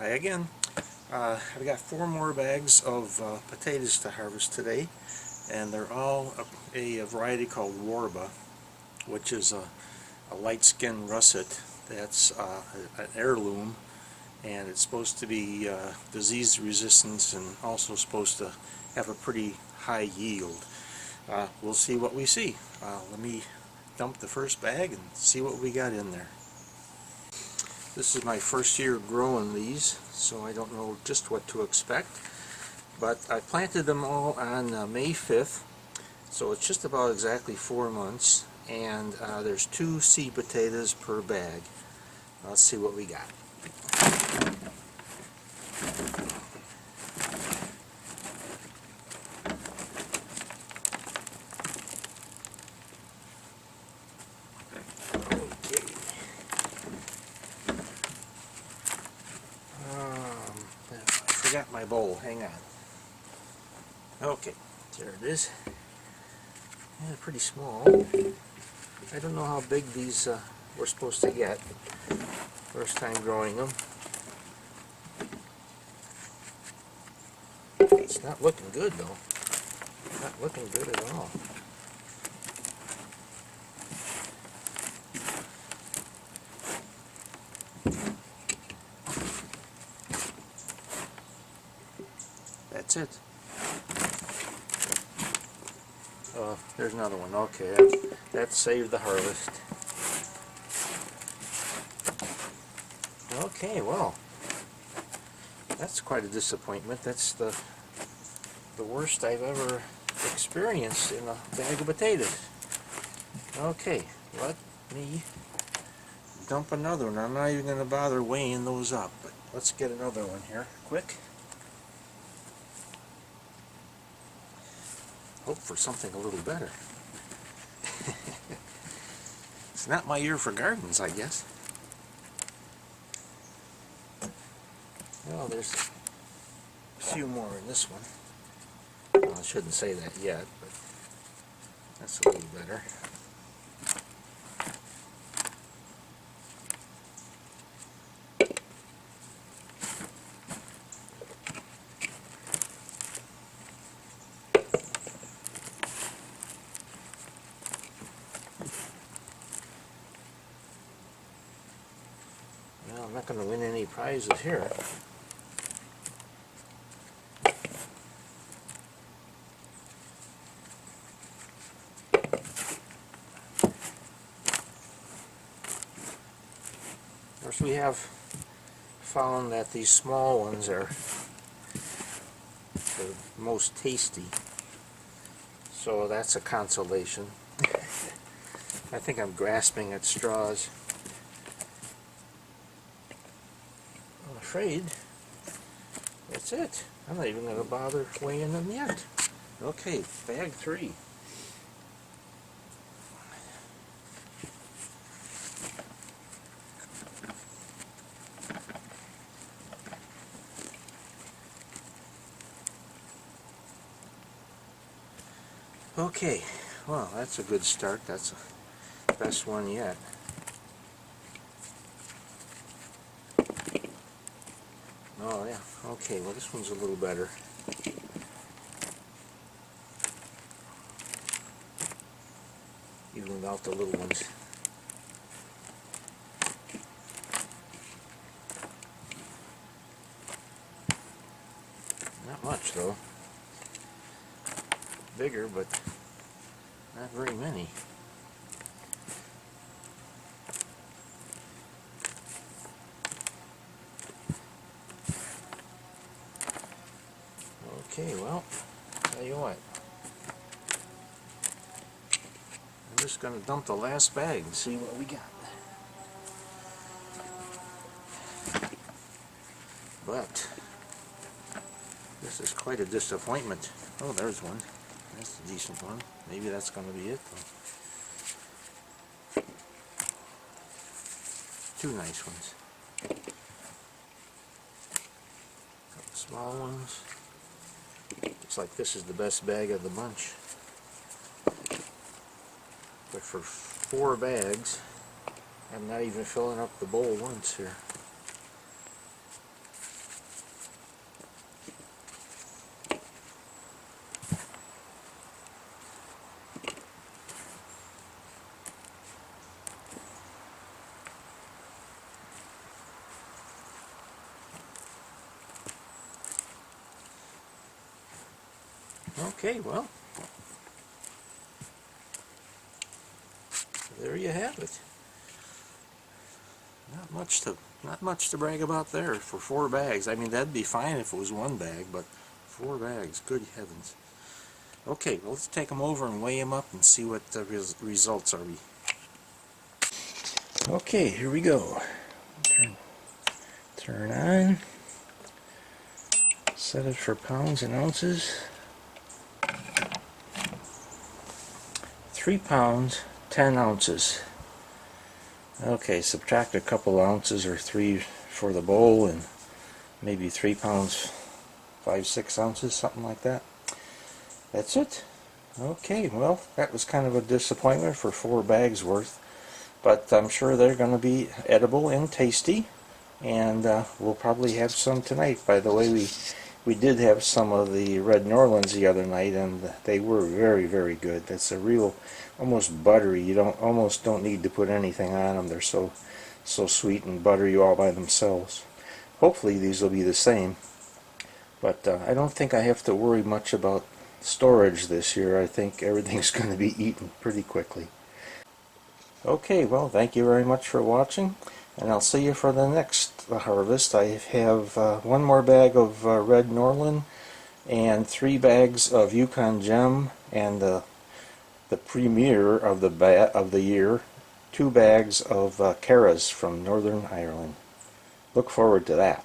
Hi again. I've got 4 more bags of potatoes to harvest today, and they're all a variety called Warba, which is a light skin russet that's an heirloom, and it's supposed to be disease resistant and also supposed to have a pretty high yield. We'll see what we see. Let me dump the first bag and see what we got in there. This is my first year growing these, so I don't know just what to expect. But I planted them all on May 5th, so it's just about exactly 4 months, and there's 2 seed potatoes per bag. Let's see what we got. I forgot my bowl. Hang on. Okay, there it is. Yeah, pretty small. I don't know how big these we're supposed to get. First time growing them. It's not looking good though. Not looking good at all. That's it. Oh, there's another one. Okay, that saved the harvest. Okay, well, that's quite a disappointment. That's the worst I've ever experienced in a bag of potatoes. Okay, let me dump another one. I'm not even going to bother weighing those up, but let's get another one here, quick. Hope for something a little better. It's not my year for gardens, I guess. Well, there's a few more in this one. Well, I shouldn't say that yet, but that's a little better. Well, I'm not going to win any prizes here. Of course, we have found that these small ones are the most tasty, so that's a consolation. I think I'm grasping at straws. I'm afraid that's it. I'm not even going to bother weighing them yet. Okay, bag 3. Okay, well, that's a good start. That's the best one yet. Oh yeah, okay, well this one's a little better. Even without the little ones. Not much though. Bigger, but not very many. Okay, well, tell you what. I'm just going to dump the last bag and see what we got. But this is quite a disappointment. Oh, there's one. That's a decent one. Maybe that's going to be it, though. 2 nice ones. Couple small ones. Looks like this is the best bag of the bunch. But for 4 bags, I'm not even filling up the bowl once here. Okay, well, there you have it. Not much to brag about there for 4 bags. I mean, that'd be fine if it was 1 bag, but 4 bags, good heavens. Okay, well, let's take them over and weigh them up and see what the results are. Okay, here we go. Turn on. Set it for pounds and ounces. 3 pounds, 10 ounces. Okay, subtract a couple ounces or 3 for the bowl and maybe 3 pounds, 5-6 ounces, something like that. That's it. Okay, well, that was kind of a disappointment for 4 bags worth, but I'm sure they're going to be edible and tasty, and we'll probably have some tonight. By the way, we did have some of the Red New Orleans the other night, and they were very, very good. That's a real, almost buttery. You almost don't need to put anything on them. They're so sweet and buttery all by themselves. Hopefully these will be the same, but I don't think I have to worry much about storage this year. I think everything's going to be eaten pretty quickly. Okay, well, thank you very much for watching, and I'll see you for the next harvest. I have 1 more bag of Red New Orleans and 3 bags of Yukon Gem, and the premiere of the year, 2 bags of Caras from Northern Ireland. Look forward to that.